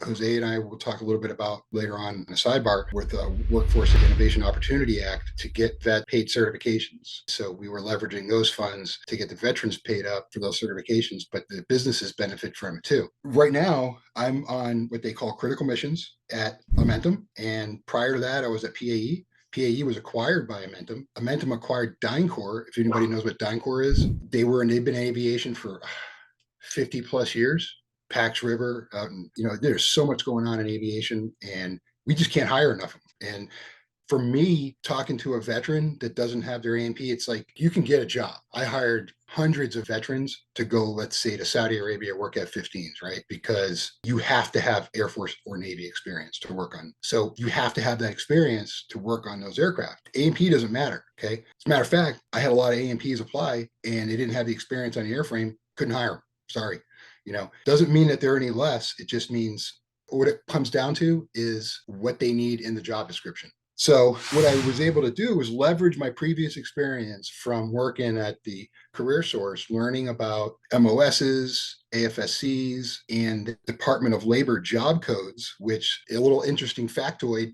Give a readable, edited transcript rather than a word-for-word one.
Jose and I will talk a little bit about later on in a sidebar with the Workforce Innovation Opportunity Act to get vet paid certifications. So we were leveraging those funds to get the veterans paid up for those certifications, but the businesses benefit from it too. Right now, I'm on what they call critical missions at Amentum. And prior to that, I was at PAE. PAE was acquired by Amentum. Amentum acquired DynCorp. If anybody knows what DynCorp is, they've been in aviation for 50 plus years. Pax River, there's so much going on in aviation, and we just can't hire enough of them. And for me, talking to a veteran that doesn't have their A&P, it's like you can get a job. I hired hundreds of veterans to go, let's say, to Saudi Arabia, work F-15s, right? Because you have to have Air Force or Navy experience to work on. So you have to have that experience to work on those aircraft. A&P doesn't matter, okay? As a matter of fact, I had a lot of A&Ps apply, and they didn't have the experience on the airframe, couldn't hire them. Sorry. Doesn't mean that they're any less. It just means what it comes down to is what they need in the job description. So what I was able to do was leverage my previous experience from working at the Career Source, learning about MOSs, AFSCs, and Department of Labor job codes, which a little interesting factoid,